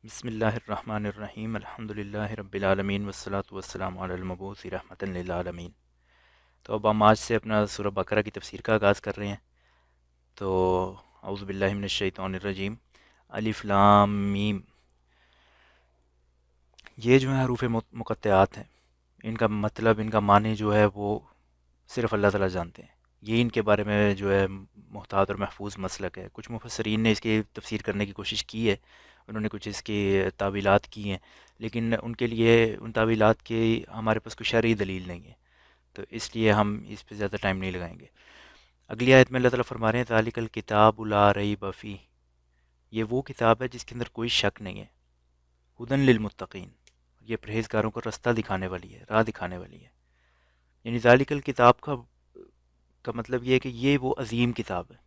بسم اللہ الرحمن الرحیم الحمد للہ رب العالمین والصلاة والسلام علی المبعوث رحمۃ للعالمین۔ تو اب ہم آج سے اپنا سورہ بقرہ کی تفسیر کا آغاز کر رہے ہیں۔ تو اعوذ باللہ من الشیطان الرجیم۔ الف لام میم، یہ جو ہیں حروف مقطعات ہیں، ان کا مطلب، ان کا معنی جو ہے وہ صرف اللہ تعالیٰ جانتے ہیں۔ یہ ان کے بارے میں جو ہے محتاط اور محفوظ مسلک ہے۔ کچھ مفسرین نے اس کی تفسیر کرنے کی کوشش کی ہے، انہوں نے کچھ اس کی تعویلات کی ہیں، لیکن ان کے لیے ان تعویلات کی ہمارے پاس کوئی شرعی دلیل نہیں ہے، تو اس لیے ہم اس پہ زیادہ ٹائم نہیں لگائیں گے۔ اگلی آیت میں اللہ تعالیٰ فرما رہے ہیں ذالک الکتاب لا ریب فیہ، یہ وہ کتاب ہے جس کے اندر کوئی شک نہیں ہے۔ ہدن للمتقین، یہ پرہیزگاروں کو رستہ دکھانے والی ہے، راہ دکھانے والی ہے۔ یعنی ذالک الکتاب کا مطلب یہ ہے کہ یہ وہ عظیم کتاب ہے۔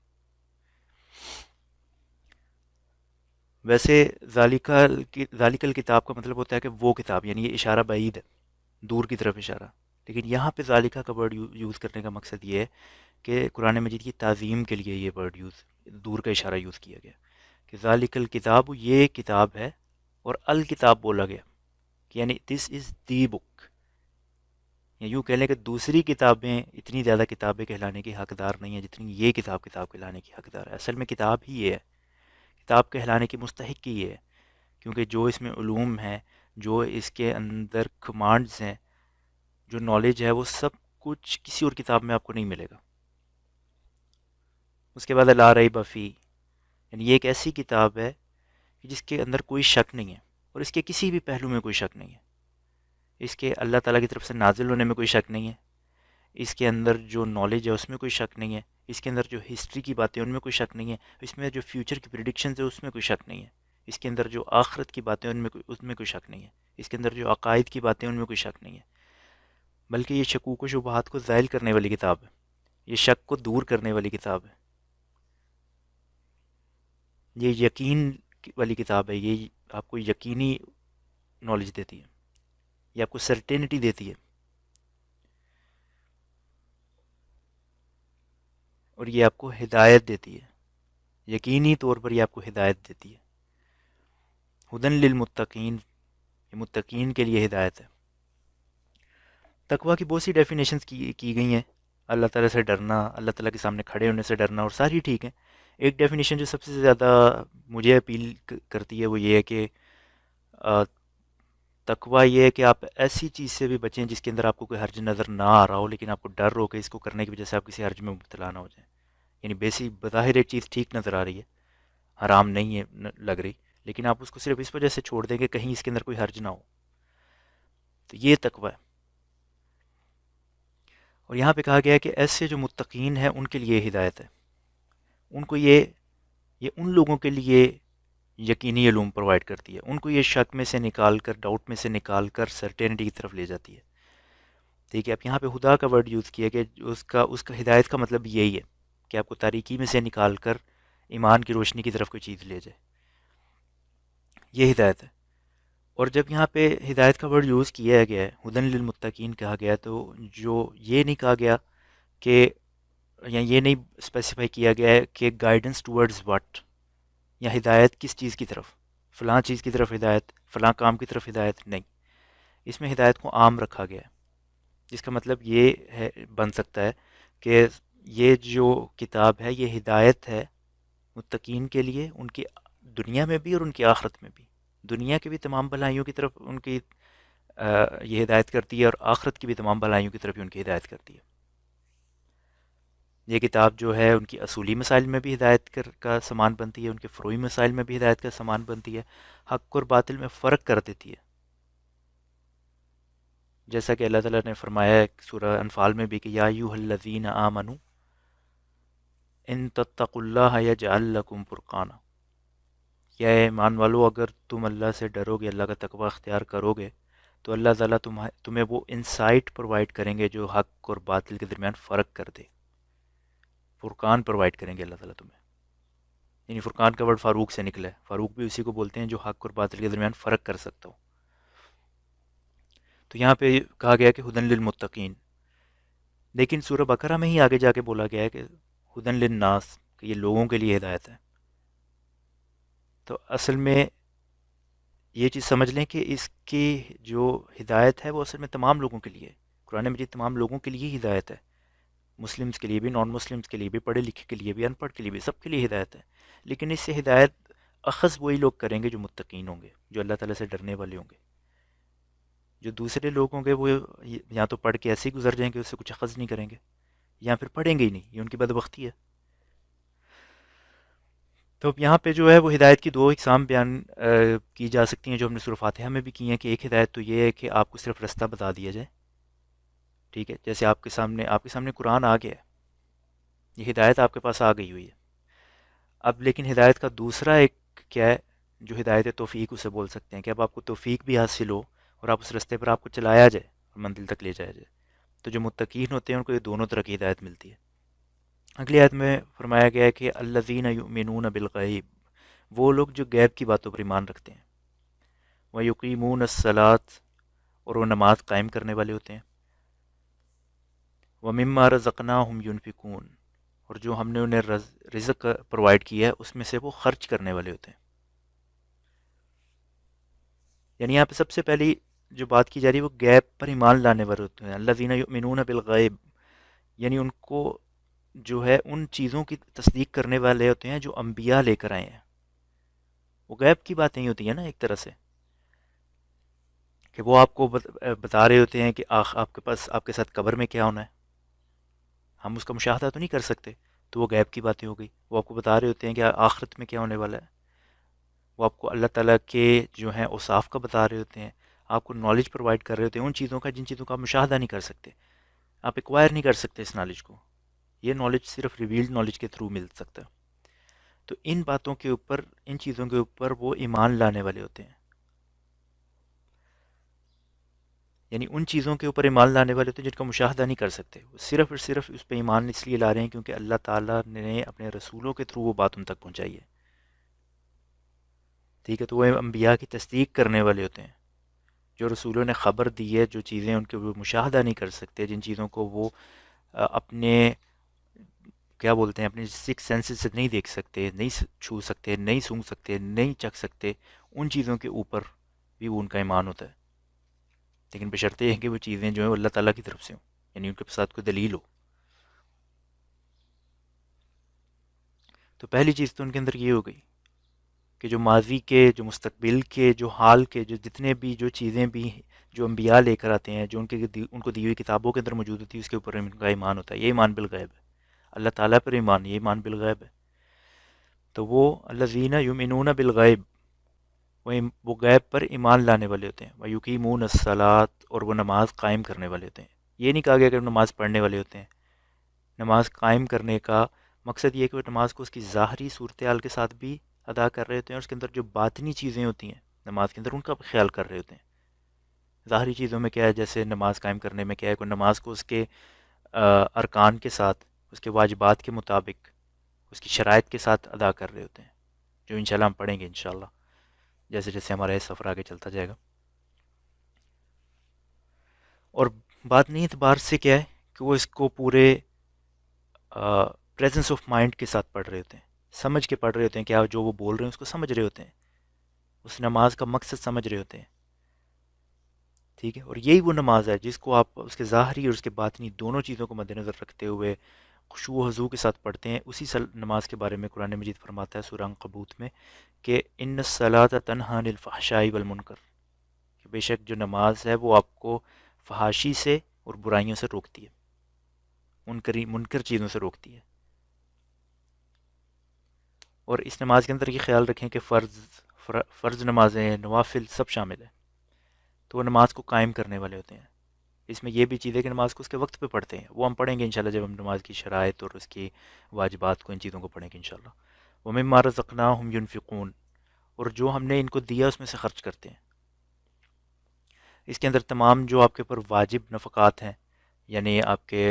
ویسے ذالک الکتاب کا مطلب ہوتا ہے کہ وہ کتاب، یعنی یہ اشارہ بعید ہے، دور کی طرف اشارہ، لیکن یہاں پہ ذالکہ کا ورڈ یوز کرنے کا مقصد یہ ہے کہ قرآن مجید کی تعظیم کے لیے یہ ورڈ دور کا اشارہ یوز کیا گیا کہ ذالک الکتاب، یہ کتاب ہے، اور الکتاب بولا گیا، یعنی دس از دی بک، یا یوں کہہ لیں کہ دوسری کتابیں اتنی زیادہ کتابیں کہلانے کی حقدار نہیں ہیں جتنی یہ کتاب کہلانے کی حقدار ہے۔ اصل میں کتاب ہی یہ ہے، کتاب کہلانے کی مستحق ہی یہ ہے، کیونکہ جو اس میں علوم ہیں، جو اس کے اندر کمانڈز ہیں، جو نالج ہے، وہ سب کچھ کسی اور کتاب میں آپ کو نہیں ملے گا۔ اس کے بعد لا ریب فیہ، یعنی یہ ایک ایسی کتاب ہے کہ جس کے اندر کوئی شک نہیں ہے، اور اس کے کسی بھی پہلو میں کوئی شک نہیں ہے۔ اس کے اللہ تعالیٰ کی طرف سے نازل ہونے میں کوئی شک نہیں ہے، اس کے اندر جو نالج ہے اس میں کوئی شک نہیں ہے، اس کے اندر جو ہسٹری کی باتیں ان میں کوئی شک نہیں ہے، اس میں جو فیوچر کی پریڈکشنز ہے اس میں کوئی شک نہیں ہے، اس کے اندر جو آخرت کی باتیں اس میں کوئی شک نہیں ہے، اس کے اندر جو عقائد کی باتیں ان میں کوئی شک نہیں ہے، بلکہ یہ شکوک و شبہات کو زائل کرنے والی کتاب ہے، یہ شک کو دور کرنے والی کتاب ہے، یہ یقین والی کتاب ہے، یہ آپ کو یقینی نالج دیتی ہے، یہ آپ کو سرٹینٹی دیتی ہے، اور یہ آپ کو ہدایت دیتی ہے، یقینی طور پر یہ آپ کو ہدایت دیتی ہے۔ ہدن للمتقین، یہ متقین کے لیے ہدایت ہے۔ تقوی کی بہت سی ڈیفینیشنز کی گئی ہیں، اللہ تعالیٰ سے ڈرنا، اللہ تعالیٰ کے سامنے کھڑے ہونے سے ڈرنا، اور ساری ٹھیک ہیں۔ ایک ڈیفینیشن جو سب سے زیادہ مجھے اپیل کرتی ہے وہ یہ ہے کہ تقوی یہ ہے کہ آپ ایسی چیز سے بھی بچیں جس کے اندر آپ کو کوئی حرج نظر نہ آ رہا ہو، لیکن آپ کو ڈر ہو کہ اس کو کرنے کی وجہ سے آپ کسی حرج میں مبتلا نہ ہو جائیں۔ یعنی بظاہر ایک چیز ٹھیک نظر آ رہی ہے، حرام نہیں ہے لگ رہی، لیکن آپ اس کو صرف اس وجہ سے چھوڑ دیں کہ کہیں اس کے اندر کوئی حرج نہ ہو، تو یہ تقوی ہے۔ اور یہاں پہ کہا گیا ہے کہ ایسے جو متقین ہیں ان کے لیے ہدایت ہے، ان کو یہ ان لوگوں کے لیے یقینی علوم پرووائڈ کرتی ہے، ان کو یہ شک میں سے نکال کر، ڈاؤٹ میں سے نکال کر سرٹینٹی کی طرف لے جاتی ہے۔ ٹھیک ہے، اب یہاں پہ خدا کا ورڈ یوز کیا کہ اس کا ہدایت کا مطلب یہی ہے کہ آپ کو تاریکی میں سے نکال کر ایمان کی روشنی کی طرف کوئی چیز لے جائے، یہ ہدایت ہے۔ اور جب یہاں پہ ہدایت کا ورڈ یوز کیا گیا ہے، ہدن للمتقین کہا گیا، تو جو یہ نہیں کہا گیا کہ، یا یہ نہیں اسپیسیفائی کیا گیا ہے کہ گائیڈنس ٹورڈز واٹ، یا ہدایت کس چیز کی طرف، فلاں چیز کی طرف ہدایت، فلاں کام کی طرف ہدایت، نہیں، اس میں ہدایت کو عام رکھا گیا ہے، جس کا مطلب یہ بن سکتا ہے کہ یہ جو کتاب ہے یہ ہدایت ہے متقین کے لیے، ان کی دنیا میں بھی اور ان کی آخرت میں بھی، دنیا کی بھی تمام بھلائیوں کی طرف ان کی یہ ہدایت کرتی ہے، اور آخرت کی بھی تمام بھلائیوں کی طرف ان کی ہدایت کرتی ہے۔ یہ کتاب جو ہے ان کی اصولی مسائل میں بھی ہدایت کا سامان بنتی ہے، ان کے فروعی مسائل میں بھی ہدایت کا سامان بنتی ہے، حق اور باطل میں فرق کر دیتی ہے، جیسا کہ اللہ تعالیٰ نے فرمایا ہے سورہ انفال میں بھی کہ یا ایھا الذین آمنوا ان تتقوا اللہ یجعل لکم فرقانا، یا اے ایمان والو اگر تم اللہ سے ڈرو گے، اللہ کا تقوی اختیار کرو گے، تو اللہ تعالیٰ تمہیں وہ انسائٹ پرووائڈ کریں گے جو حق اور باطل کے درمیان فرق کر دے، فرقان پرووائڈ کریں گے اللہ تعالیٰ تمہیں۔ یعنی فرقان کا ورڈ فاروق سے نکلا ہے، فاروق بھی اسی کو بولتے ہیں جو حق اور باطل کے درمیان فرق کر سکتا ہو۔ تو یہاں پہ کہا گیا کہ ہدن للمتقین، لیکن سورہ بقرہ میں ہی آگے جا کے بولا گیا ہے کہ ہدن للناس، کہ یہ لوگوں کے لیے ہدایت ہے۔ تو اصل میں یہ چیز سمجھ لیں کہ اس کی جو ہدایت ہے وہ اصل میں تمام لوگوں کے لیے ہے۔ قرآن مجید تمام لوگوں کے لیے ہدایت ہے، مسلمز کے لیے بھی، نان مسلمز کے لیے بھی، پڑھے لکھے کے لیے بھی، ان پڑھ کے لیے بھی، سب کے لیے ہدایت ہے۔ لیکن اس سے ہدایت اخذ وہی لوگ کریں گے جو متقین ہوں گے، جو اللہ تعالیٰ سے ڈرنے والے ہوں گے۔ جو دوسرے لوگ ہوں گے وہ یا تو پڑھ کے ایسے ہی گزر جائیں گے، اس سے کچھ اخذ نہیں کریں گے، یا پھر پڑھیں گے ہی نہیں، یہ ان کی بدبختی ہے۔ تو اب یہاں پہ جو ہے وہ ہدایت کی دو اقسام بیان کی جا سکتی ہیں، جو ہم نے سورہ فاتحہ میں بھی کی ہیں، کہ ایک ہدایت تو یہ ہے کہ آپ کو صرف رستہ بتا دیا جائے، ٹھیک ہے، جیسے آپ کے سامنے قرآن آ گیا ہے، یہ ہدایت آپ کے پاس آ گئی ہوئی ہے۔ اب لیکن ہدایت کا دوسرا ایک کیا ہے، جو ہدایت توفیق اسے بول سکتے ہیں، کہ اب آپ کو توفیق بھی حاصل ہو اور آپ اس رستے پر آپ کو چلایا جائے اور منزل تک لے جایا جائے۔ تو جو متقین ہوتے ہیں ان کو یہ دونوں طرح کی ہدایت ملتی ہے۔ اگلی آیت میں فرمایا گیا ہے کہ الذین یؤمنون بالغیب، وہ لوگ جو غیب کی باتوں پر ایمان رکھتے ہیں، ویقیمون الصلاۃ، اور وہ نماز قائم کرنے والے ہوتے ہیں، ومما رزقناہم ینفقون، اور جو ہم نے انہیں رزق پرووائڈ کیا ہے اس میں سے وہ خرچ کرنے والے ہوتے ہیں۔ یعنی یہاں پہ سب سے پہلی جو بات کی جا رہی ہے وہ غیب پر ایمان لانے والے ہوتے ہیں، الذین یؤمنون بالغیب، یعنی ان کو جو ہے ان چیزوں کی تصدیق کرنے والے ہوتے ہیں جو انبیاء لے کر آئے ہیں۔ وہ غیب کی باتیں ہی ہوتی ہیں نا ایک طرح سے، کہ وہ آپ کو بتا رہے ہوتے ہیں کہ آپ کے پاس، آپ کے ساتھ قبر میں کیا ہونا ہے، ہم اس کا مشاہدہ تو نہیں کر سکتے، تو وہ غیب کی باتیں ہو گئی۔ وہ آپ کو بتا رہے ہوتے ہیں کہ آخرت میں کیا ہونے والا ہے، وہ آپ کو اللہ تعالیٰ کے جو ہیں اوصاف کا بتا رہے ہوتے ہیں، آپ کو نالج پرووائڈ کر رہے ہوتے ہیں ان چیزوں کا جن چیزوں کا آپ مشاہدہ نہیں کر سکتے، آپ ایکوائر نہیں کر سکتے اس نالج کو، یہ نالج صرف ریویلڈ نالج کے تھرو مل سکتا ہے۔ تو ان باتوں کے اوپر، ان چیزوں کے اوپر وہ ایمان لانے والے ہوتے ہیں، یعنی ان چیزوں کے اوپر ایمان لانے والے ہوتے ہیں جن کا مشاہدہ نہیں کر سکتے، وہ صرف اور صرف اس پہ ایمان اس لیے لا رہے ہیں کیونکہ اللہ تعالیٰ نے اپنے رسولوں کے تھرو وہ بات ان تک پہنچائی ہے، ٹھیک ہے۔ تو وہ انبیاء کی تصدیق کرنے والے ہوتے ہیں، جو رسولوں نے خبر دی ہے، جو چیزیں ان کے وہ مشاہدہ نہیں کر سکتے، جن چیزوں کو وہ اپنے کیا بولتے ہیں، اپنے سکس سینسز سے نہیں دیکھ سکتے، نہیں چھو سکتے، نہیں سونگھ سکتے، نہیں چکھ سکتے، ان چیزوں کے اوپر بھی وہ ان کا ایمان ہوتا ہے، لیکن بشرطے یہ ہے کہ وہ چیزیں جو ہیں وہ اللہ تعالیٰ کی طرف سے ہوں، یعنی ان کے ساتھ کوئی دلیل ہو۔ تو پہلی چیز تو ان کے اندر یہ ہو گئی کہ جو ماضی کے، جو مستقبل کے، جو حال کے، جو جتنے بھی جو چیزیں بھی جو انبیاء لے کر آتے ہیں، جو ان کو دی ہوئی کتابوں کے اندر موجود ہوتی ہے، اس کے اوپر ان کا ایمان ہوتا ہے، یہ ایمان بالغیب ہے۔ اللہ تعالیٰ پر ایمان، یہ ایمان بالغیب ہے۔ تو وہ الذین یؤمنون بالغیب، وہ غیب پر ایمان لانے والے ہوتے ہیں، ویقیمون الصلاۃ، اور وہ نماز قائم کرنے والے ہوتے ہیں۔ یہ نہیں کہا گیا کہ وہ نماز پڑھنے والے ہوتے ہیں، نماز قائم کرنے کا مقصد یہ ہے کہ وہ نماز کو اس کی ظاہری صورتحال کے ساتھ بھی ادا کر رہے ہوتے ہیں، اور اس کے اندر جو باطنی چیزیں ہوتی ہیں نماز کے اندر ان کا بھی خیال کر رہے ہوتے ہیں۔ ظاہری چیزوں میں کیا ہے، جیسے نماز قائم کرنے میں کیا ہے، کوئی نماز کو اس کے ارکان کے ساتھ، اس کے واجبات کے مطابق، اس کی شرائط کے ساتھ ادا کر رہے ہوتے ہیں، جو انشاءاللہ ہم پڑھیں گے انشاءاللہ جیسے جیسے ہمارا یہ سفر آگے چلتا جائے گا۔ اور باطنی اعتبار سے کیا ہے کہ وہ اس کو پورے پریزنس آف مائنڈ کے ساتھ پڑھ رہے ہوتے ہیں، سمجھ کے پڑھ رہے ہوتے ہیں، کیا جو وہ بول رہے ہیں اس کو سمجھ رہے ہوتے ہیں، اس نماز کا مقصد سمجھ رہے ہوتے ہیں، ٹھیک ہے۔ اور یہی وہ نماز ہے جس کو آپ اس کے ظاہری اور اس کے باطنی دونوں چیزوں کو مد نظر رکھتے ہوئے خشوع و خضوع کے ساتھ پڑھتے ہیں۔ اسی نماز کے بارے میں قرآن مجید فرماتا ہے سورہ عنکبوت میں کہ ان الصلاۃ تنہی عن الفحشاء والمنکر، کہ بے شک جو نماز ہے وہ آپ کو فحاشی سے اور برائیوں سے روکتی ہے، منکر چیزوں سے روکتی ہے۔ اور اس نماز کے اندر یہ خیال رکھیں کہ فرض نمازیں، نوافل سب شامل ہیں، تو وہ نماز کو قائم کرنے والے ہوتے ہیں۔ اس میں یہ بھی چیز ہے کہ نماز کو اس کے وقت پہ پڑھتے ہیں، وہ ہم پڑھیں گے انشاءاللہ جب ہم نماز کی شرائط اور اس کی واجبات کو، ان چیزوں کو پڑھیں گے انشاءاللہ۔ وَمِمَّا رَزَقْنَاهُمْ يُنْفِقُونَ، اور جو ہم نے ان کو دیا اس میں سے خرچ کرتے ہیں۔ اس کے اندر تمام جو آپ کے اوپر واجب نفقات ہیں، یعنی آپ کے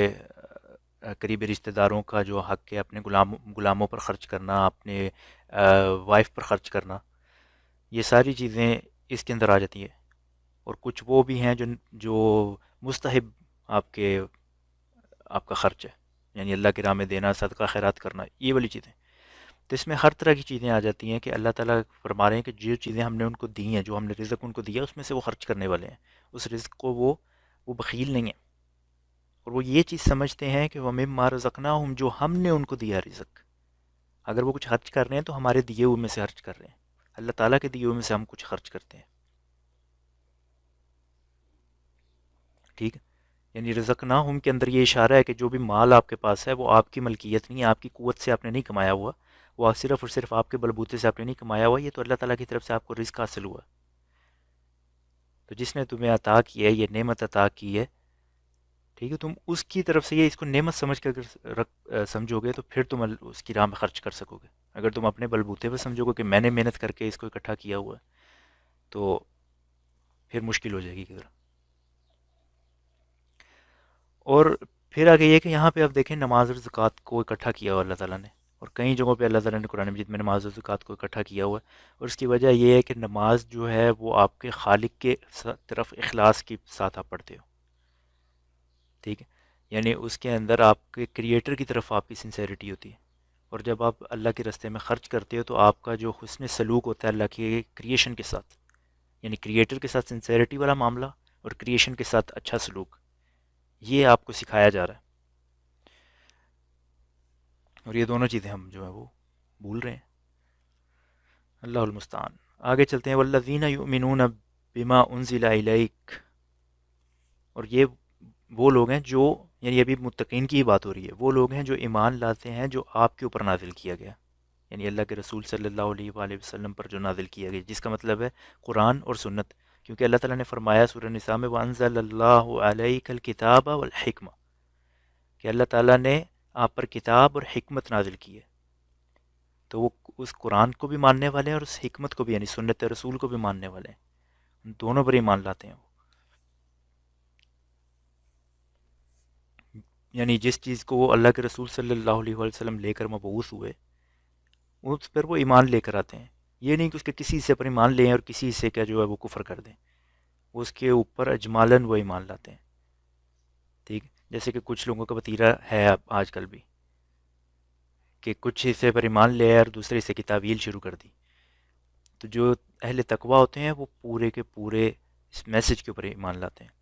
قریبی رشتہ داروں کا جو حق ہے، اپنے غلاموں پر خرچ کرنا، اپنے وائف پر خرچ کرنا، یہ ساری چیزیں اس کے اندر آ جاتی ہیں۔ اور کچھ وہ بھی ہیں جو مستحب آپ کا خرچ ہے، یعنی اللہ کی راہ میں دینا، صدقہ خیرات کرنا، یہ والی چیزیں۔ تو اس میں ہر طرح کی چیزیں آ جاتی ہیں کہ اللہ تعالیٰ فرما رہے ہیں کہ جو چیزیں ہم نے ان کو دی ہیں، جو ہم نے رزق ان کو دیا اس میں سے وہ خرچ کرنے والے ہیں، اس رزق کو وہ بخیل نہیں ہیں، اور وہ یہ چیز سمجھتے ہیں کہ وَمِمَّا رَزَقْنَاهُمْ، جو ہم نے ان کو دیا رزق، اگر وہ کچھ خرچ کر رہے ہیں تو ہمارے دیے ہوئے میں سے خرچ کر رہے ہیں، اللہ تعالیٰ کے دیے ہوئے میں سے ہم کچھ خرچ کرتے ہیں، ٹھیک ہے؟ یعنی رزقناہم کے اندر یہ اشارہ ہے کہ جو بھی مال آپ کے پاس ہے وہ آپ کی ملکیت نہیں ہے، آپ کی قوت سے آپ نے نہیں کمایا ہوا، وہ صرف اور صرف آپ کے بلبوتے سے آپ نے نہیں کمایا ہوا، یہ تو اللہ تعالیٰ کی طرف سے آپ کو رزق حاصل ہوا۔ تو جس نے تمہیں عطا کی ہے، یہ نعمت عطا کی ہے، ٹھیک ہے، تم اس کی طرف سے یہ اس کو نعمت سمجھ کر سمجھو گے تو پھر تم اس کی راہ میں خرچ کر سکو گے۔ اگر تم اپنے بلبوتے پہ سمجھو گے کہ میں نے محنت کر کے اس کو اکٹھا کیا ہوا ہے تو پھر مشکل ہو جائے گی کدھر۔ اور پھر آگے یہ کہ یہاں پہ آپ دیکھیں نماز اور زکوٰۃ کو اکٹھا کیا ہوا اللہ تعالیٰ نے، اور کئی جگہوں پہ اللہ تعالیٰ نے قرآن مجید میں نماز اور زکوٰۃ کو اکٹھا کیا ہوا ہے، اور اس کی وجہ یہ ہے کہ نماز جو ہے وہ آپ کے خالق کے طرف اخلاص کے ساتھ آپ پڑھتے ہو، ٹھیک ہے، یعنی اس کے اندر آپ کے کریٹر کی طرف آپ کی سنسیریٹی ہوتی ہے، اور جب آپ اللہ کے راستے میں خرچ کرتے ہو تو آپ کا جو حسن سلوک ہوتا ہے اللہ کے کریشن کے ساتھ، یعنی کریٹر کے ساتھ سنسیریٹی والا معاملہ اور کریشن کے ساتھ اچھا سلوک، یہ آپ کو سکھایا جا رہا ہے، اور یہ دونوں چیزیں ہم جو ہے وہ بھول رہے ہیں، اللہ المستعان۔ آگے چلتے ہیں، والذین یؤمنون بما انزل الیک، اور یہ وہ لوگ ہیں جو، یعنی ابھی متقین کی ہی بات ہو رہی ہے، وہ لوگ ہیں جو ایمان لاتے ہیں جو آپ کے اوپر نازل کیا گیا، یعنی اللہ کے رسول صلی اللہ علیہ وآلہ وسلم پر جو نازل کیا گیا، جس کا مطلب ہے قرآن اور سنت، کیونکہ اللہ تعالیٰ نے فرمایا سورہ نساء میں وَأَنزَلَ اللَّهُ عَلَيْكَ الْكِتَابَ وَالْحِكْمَةَ، کہ اللہ تعالیٰ نے آپ پر کتاب اور حکمت نازل کی ہے، تو وہ اس قرآن کو بھی ماننے والے ہیں اور اس حکمت کو بھی، یعنی سنت رسول کو بھی ماننے والے ہیں، دونوں پر ایمان لاتے ہیں وہ، یعنی جس چیز کو وہ اللہ کے رسول صلی اللہ علیہ وسلم لے کر مبعوث ہوئے اس پر وہ ایمان لے کر آتے ہیں، یہ نہیں کہ اس کے کسی حصے پر ایمان لیں اور کسی حصے کا جو ہے وہ کفر کر دیں، وہ اس کے اوپر اجمالاً وہ ایمان لاتے ہیں، ٹھیک، جیسے کہ کچھ لوگوں کا وتیرہ ہے اب آج کل بھی، کہ کچھ حصے پر ایمان لے آئے اور دوسرے حصے کی تعویل شروع کر دی، تو جو اہل تقوی ہوتے ہیں وہ پورے کے پورے اس میسج کے اوپر ایمان لاتے ہیں۔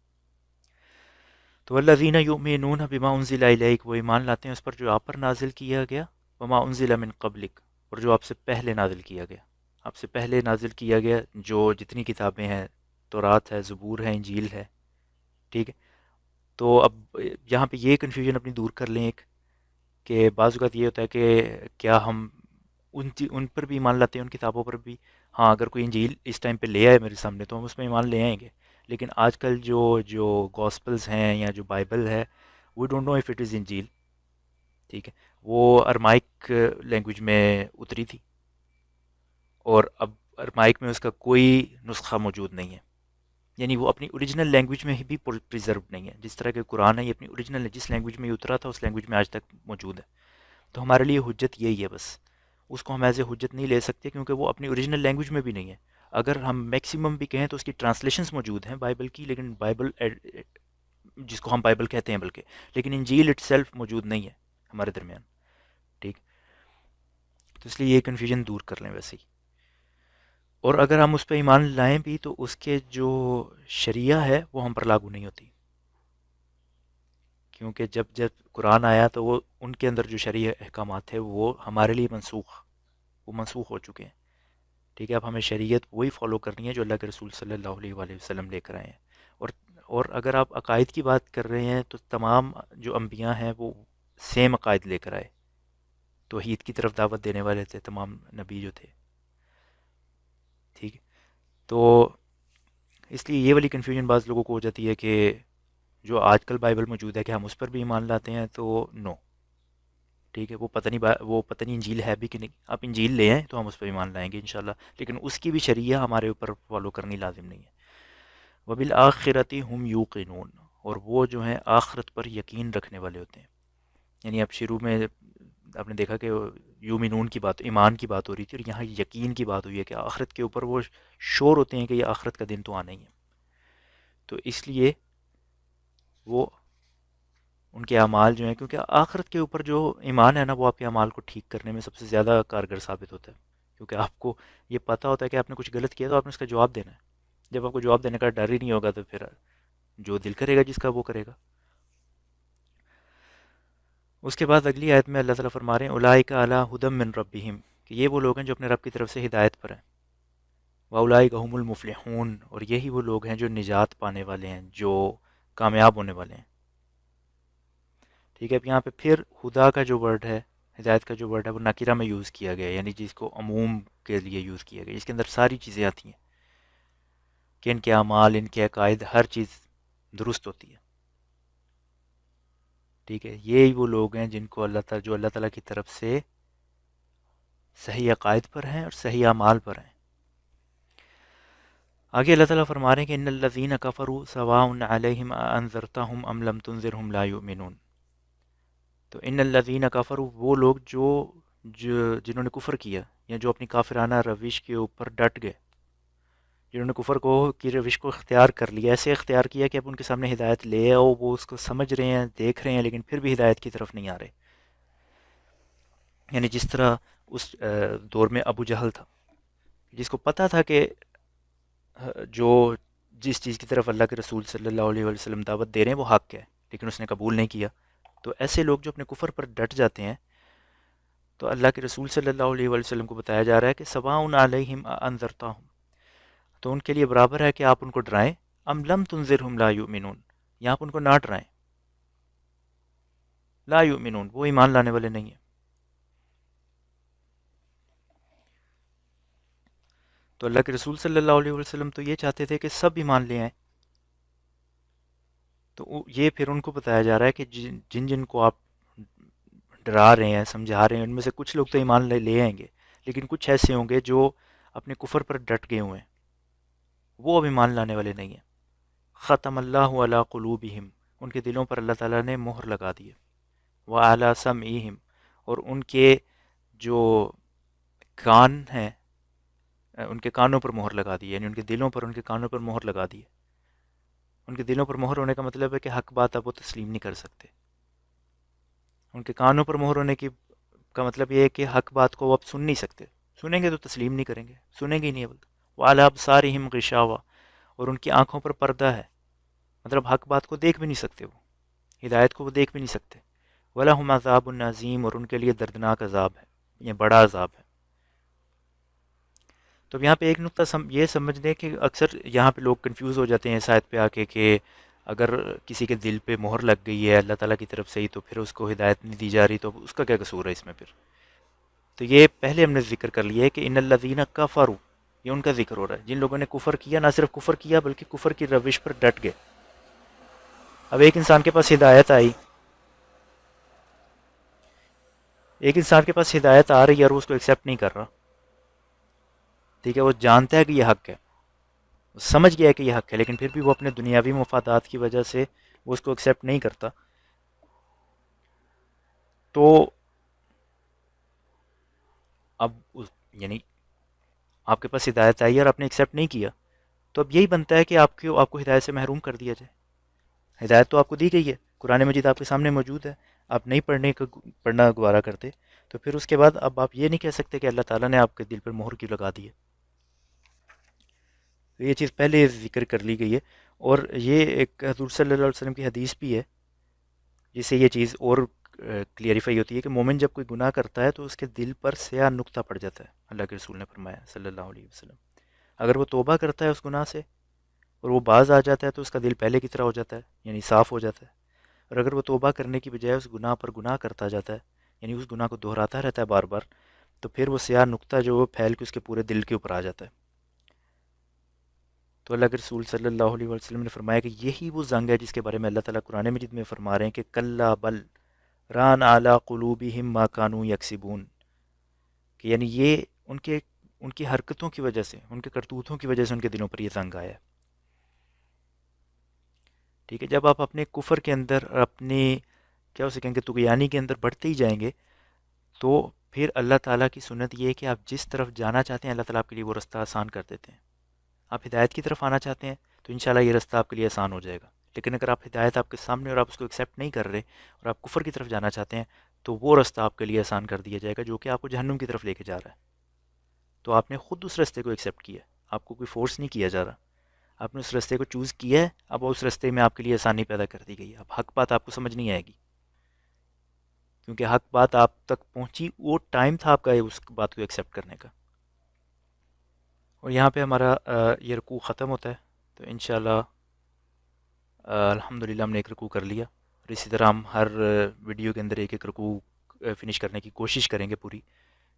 تو الذین یؤمنون بما انزل الیک، وہ ایمان لاتے ہیں اس پر جو آپ پر نازل کیا گیا، وما انزل من قبلک، اور جو آپ سے پہلے نازل کیا گیا، آپ سے پہلے نازل کیا گیا جو جتنی کتابیں ہیں، تورات ہے، زبور ہے، انجیل ہے، ٹھیک ہے۔ تو اب یہاں پہ یہ کنفیوژن اپنی دور کر لیں ایک، کہ بعض اوقات یہ ہوتا ہے کہ کیا ہم ان پر بھی ایمان لاتے ہیں، ان کتابوں پر بھی؟ ہاں، اگر کوئی انجیل اس ٹائم پہ لے آئے میرے سامنے تو ہم اس میں ایمان لے آئیں گے، لیکن آج کل جو گاسپلز ہیں یا جو بائبل ہے، we don't know if it is انجیل، ٹھیک ہے، وہ ارمائک لینگویج میں اتری تھی، اور اب ارمائک میں اس کا کوئی نسخہ موجود نہیں ہے، یعنی وہ اپنی اوریجنل لینگویج میں ہی بھی پریزرو نہیں ہے، جس طرح کہ قرآن ہے یہ اپنی اوریجنل، جس لینگویج میں یہ اترا تھا اس لینگویج میں آج تک موجود ہے، تو ہمارے لیے حجت یہی ہے بس، اس کو ہم ایز اے حجت نہیں لے سکتے کیونکہ وہ اپنی اوریجنل لینگویج میں بھی نہیں ہے، اگر ہم میکسیمم بھی کہیں تو اس کی ٹرانسلیشنز موجود ہیں بائبل کی، لیکن بائبل جس کو ہم بائبل کہتے ہیں بلکہ، لیکن انجیل اٹ سیلف موجود نہیں ہے ہمارے درمیان، ٹھیک، تو اس لیے یہ کنفیوژن دور کر لیں ویسے ہی، اور اگر ہم اس پہ ایمان لائیں بھی تو اس کے جو شریعہ ہے وہ ہم پر لاگو نہیں ہوتی، کیونکہ جب جب قرآن آیا تو وہ ان کے اندر جو شرعی احکامات تھے وہ ہمارے لیے وہ منسوخ ہو چکے ہیں، ٹھیک ہے، اب ہمیں شریعت وہی فالو کرنی ہے جو اللہ کے رسول صلی اللہ علیہ وآلہ وسلم لے کر آئے ہیں، اور اور اگر آپ عقائد کی بات کر رہے ہیں تو تمام جو انبیاء ہیں وہ سیم عقائد لے کر آئے، توحید کی طرف دعوت دینے والے تھے تمام نبی جو تھے، ٹھیک ہے، تو اس لیے یہ والی کنفیوژن بعض لوگوں کو ہو جاتی ہے کہ جو آج کل بائبل موجود ہے کہ ہم اس پر بھی ایمان لاتے ہیں، تو نو، ٹھیک ہے، وہ پتہ نہیں وہ پتہ نہیں انجیل ہے بھی کہ نہیں، آپ انجیل لے آئیں تو ہم اس پہ ایمان لائیں گے انشاءاللہ، لیکن اس کی بھی شریعہ ہمارے اوپر فالو کرنی لازم نہیں ہے۔ وبالآخرۃ ہم یوقنون، اور وہ جو ہیں آخرت پر یقین رکھنے والے ہوتے ہیں، یعنی اب شروع میں آپ نے دیکھا کہ یومنون کی بات، ایمان کی بات ہو رہی تھی، اور یہاں یقین کی بات ہوئی ہے کہ آخرت کے اوپر وہ شور ہوتے ہیں کہ یہ آخرت کا دن تو آنا ہی ہے، تو اس لیے وہ ان کے اعمال جو ہیں، کیونکہ آخرت کے اوپر جو ایمان ہے نا، وہ آپ کے اعمال کو ٹھیک کرنے میں سب سے زیادہ کارگر ثابت ہوتا ہے، کیونکہ آپ کو یہ پتہ ہوتا ہے کہ آپ نے کچھ غلط کیا تو آپ نے اس کا جواب دینا ہے۔ جب آپ کو جواب دینے کا ڈر ہی نہیں ہوگا تو پھر جو دل کرے گا جس کا وہ کرے گا۔ اس کے بعد اگلی آیت میں اللہ تعالیٰ فرما رہے ہیں اولئک علی ھدی من ربہم، کہ یہ وہ لوگ ہیں جو اپنے رب کی طرف سے ہدایت پر ہیں، واولئک ھم المفلحون، اور یہی وہ لوگ ہیں جو نجات پانے والے ہیں، جو کامیاب ہونے والے ہیں۔ ٹھیک ہے، اب یہاں پہ پھر خدا کا جو ورڈ ہے، ہدایت کا جو ورڈ ہے، وہ نکرہ میں یوز کیا گیا ہے، یعنی جس کو عموم کے لیے یوز کیا گیا، اس کے اندر ساری چیزیں آتی ہیں کہ ان کے اعمال، ان کے عقائد، ہر چیز درست ہوتی ہے۔ ٹھیک ہے، یہی وہ لوگ ہیں جن کو اللہ تعالیٰ، جو اللہ تعالیٰ کی طرف سے صحیح عقائد پر ہیں اور صحیح اعمال پر ہیں۔ آگے اللہ تعالیٰ فرما رہے ہیں کہ ان الذین کفروا سواء علیہم اانذرتہم ام لم تنذرہم لا یؤمنون۔ تو ان الذین کفروا، وہ لوگ جو جنہوں نے کفر کیا، یا جو اپنی کافرانہ روش کے اوپر ڈٹ گئے، جنہوں نے کفر کو کی روش کو اختیار کر لیا، ایسے اختیار کیا کہ اب ان کے سامنے ہدایت لے آؤ، وہ اس کو سمجھ رہے ہیں، دیکھ رہے ہیں، لیکن پھر بھی ہدایت کی طرف نہیں آ رہے۔ یعنی جس طرح اس دور میں ابو جہل تھا، جس کو پتہ تھا کہ جو جس چیز کی طرف اللہ کے رسول صلی اللہ علیہ وسلم دعوت دے رہے ہیں وہ حق ہے، لیکن اس نے قبول نہیں کیا۔ تو ایسے لوگ جو اپنے کفر پر ڈٹ جاتے ہیں، تو اللہ کے رسول صلی اللہ علیہ وسلم کو بتایا جا رہا ہے کہ سواء علیہم انذرتہم، تو ان کے لیے برابر ہے کہ آپ ان کو ڈرائیں، ام لم تنذرہم لا یؤمنون، یا آپ ان کو نہ ڈرائیں، لا یؤمنون، وہ ایمان لانے والے نہیں ہیں۔ تو اللہ کے رسول صلی اللہ علیہ وسلم تو یہ چاہتے تھے کہ سب ایمان لے آئیں، تو یہ پھر ان کو بتایا جا رہا ہے کہ جن جن کو آپ ڈرا رہے ہیں، سمجھا رہے ہیں، ان میں سے کچھ لوگ تو ایمان لے آئیں گے، لیکن کچھ ایسے ہوں گے جو اپنے کفر پر ڈٹ گئے ہوئے ہیں، وہ اب ایمان لانے والے نہیں ہیں۔ ختم اللہ علی قلوبہم، ان کے دلوں پر اللہ تعالیٰ نے مہر لگا دی ہے، وعلی سمعہم، اور ان کے جو کان ہیں، ان کے کانوں پر مہر لگا دی ہے، یعنی ان کے دلوں پر، ان کے کانوں پر مہر لگا دی ہے۔ ان کے دلوں پر مہر ہونے کا مطلب ہے کہ حق بات اب وہ تسلیم نہیں کر سکتے۔ ان کے کانوں پر مہر ہونے کا مطلب یہ ہے کہ حق بات کو وہ اب سن نہیں سکتے، سنیں گے تو تسلیم نہیں کریں گے، سنیں گے ہی نہیں اب۔ وعلی ابصارہم غشاوہ، اور ان کی آنکھوں پر پردہ ہے، مطلب حق بات کو دیکھ بھی نہیں سکتے، وہ ہدایت کو وہ دیکھ بھی نہیں سکتے۔ وَلَهُمْ عَذَابٌ عَظِيمٌ، اور ان کے لیے دردناک عذاب ہے، یہ بڑا عذاب ہے۔ تو اب یہاں پہ ایک نقطہ یہ سمجھ لیں کہ اکثر یہاں پہ لوگ کنفیوز ہو جاتے ہیں اس آیت پہ آ کے کہ اگر کسی کے دل پہ مہر لگ گئی ہے اللہ تعالیٰ کی طرف سے ہی، تو پھر اس کو ہدایت نہیں دی جا رہی، تو اس کا کیا قصور ہے اس میں پھر؟ تو یہ پہلے ہم نے ذکر کر لیا ہے کہ ان الذین کفروا، یہ ان کا ذکر ہو رہا ہے جن لوگوں نے کفر کیا، نہ صرف کفر کیا بلکہ کفر کی روش پر ڈٹ گئے۔ اب ایک انسان کے پاس ہدایت آئی، ایک انسان کے پاس ہدایت آ رہی ہے اور وہ اس کو ایکسیپٹ نہیں کر رہا، ٹھیک ہے، وہ جانتا ہے کہ یہ حق ہے، وہ سمجھ گیا ہے کہ یہ حق ہے، لیکن پھر بھی وہ اپنے دنیاوی مفادات کی وجہ سے وہ اس کو ایکسیپٹ نہیں کرتا، تو اب یعنی آپ کے پاس ہدایت آئی اور آپ نے ایکسیپٹ نہیں کیا، تو اب یہی بنتا ہے کہ آپ کو ہدایت سے محروم کر دیا جائے۔ ہدایت تو آپ کو دی گئی ہے، قرآن مجید آپ کے سامنے موجود ہے، آپ نہیں پڑھنا گوارا کرتے، تو پھر اس کے بعد اب آپ یہ نہیں کہہ سکتے کہ اللہ تعالیٰ نے آپ کے دل پر مہر کیوں لگا دی ہے۔ تو یہ چیز پہلے ذکر کر لی گئی ہے، اور یہ ایک حضور صلی اللہ علیہ وسلم کی حدیث بھی ہے جس سے یہ چیز اور کلیئریفائی ہوتی ہے کہ مومن جب کوئی گناہ کرتا ہے تو اس کے دل پر سیاہ نقطہ پڑ جاتا ہے، اللہ کے رسول نے فرمایا صلی اللہ علیہ وسلم۔ اگر وہ توبہ کرتا ہے اس گناہ سے اور وہ باز آ جاتا ہے تو اس کا دل پہلے کی طرح ہو جاتا ہے، یعنی صاف ہو جاتا ہے، اور اگر وہ توبہ کرنے کی بجائے اس گناہ پر گناہ کرتا جاتا ہے، یعنی اس گناہ کو دہراتا رہتا ہے بار بار، تو پھر وہ سیاہ نقطہ جو پھیل کے اس کے پورے دل کے اوپر آ جاتا ہے۔ تو اللہ کے رسول صلی اللہ علیہ وسلم نے فرمایا کہ یہی وہ زنگ ہے جس کے بارے میں اللہ تعالیٰ قرآن مجید میں فرما رہے ہیں کہ کلا بل ران اعلی قلوبہم ما کانوا یکسبون، کہ یعنی یہ ان کی حرکتوں کی وجہ سے، ان کے کرتوتوں کی وجہ سے ان کے دلوں پر یہ زنگ آیا ہے۔ ٹھیک ہے، جب آپ اپنے کفر کے اندر، اپنے کیا اسے کہیں گے طغیانی کے اندر بڑھتے ہی جائیں گے، تو پھر اللہ تعالیٰ کی سنت یہ ہے کہ آپ جس طرف جانا چاہتے ہیں اللہ تعالیٰ آپ کے لیے وہ رستہ آسان کر دیتے ہیں۔ آپ ہدایت کی طرف آنا چاہتے ہیں تو انشاءاللہ یہ رستہ آپ کے لیے آسان ہو جائے گا، لیکن اگر آپ ہدایت آپ کے سامنے اور آپ اس کو ایکسیپٹ نہیں کر رہے اور آپ کفر کی طرف جانا چاہتے ہیں تو وہ راستہ آپ کے لیے آسان کر دیا جائے گا جو کہ آپ کو جہنم کی طرف لے کے جا رہا ہے. تو آپ نے خود اس راستے کو ایکسیپٹ کیا ہے, آپ کو کوئی فورس نہیں کیا جا رہا, آپ نے اس راستے کو چوز کیا ہے. اب اس راستے میں آپ کے لیے آسانی پیدا کر دی گئی ہے. اب حق بات آپ کو سمجھ نہیں آئے گی کیونکہ حق بات آپ تک پہنچی, وہ ٹائم تھا آپ کا اس بات کو ایکسیپٹ کرنے کا. اور یہاں پہ ہمارا یہ رکوع ختم ہوتا ہے. تو انشاءاللہ الحمدللہ ہم نے ایک رکوع کر لیا, اور اسی طرح ہم ہر ویڈیو کے اندر ایک ایک رکوع فنش کرنے کی کوشش کریں گے پوری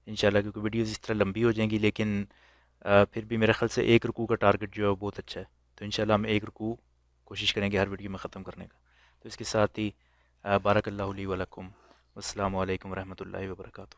انشاءاللہ, کیونکہ ویڈیوز اس طرح لمبی ہو جائیں گی. لیکن پھر بھی میرے خیال سے ایک رکوع کا ٹارگٹ جو ہے وہ بہت اچھا ہے. تو انشاءاللہ ہم ایک رکوع کوشش کریں گے ہر ویڈیو میں ختم کرنے کا. تو اس کے ساتھ ہی بارک اللہ لی ولکم, السلام علیکم ورحمۃ اللہ وبرکاتہ.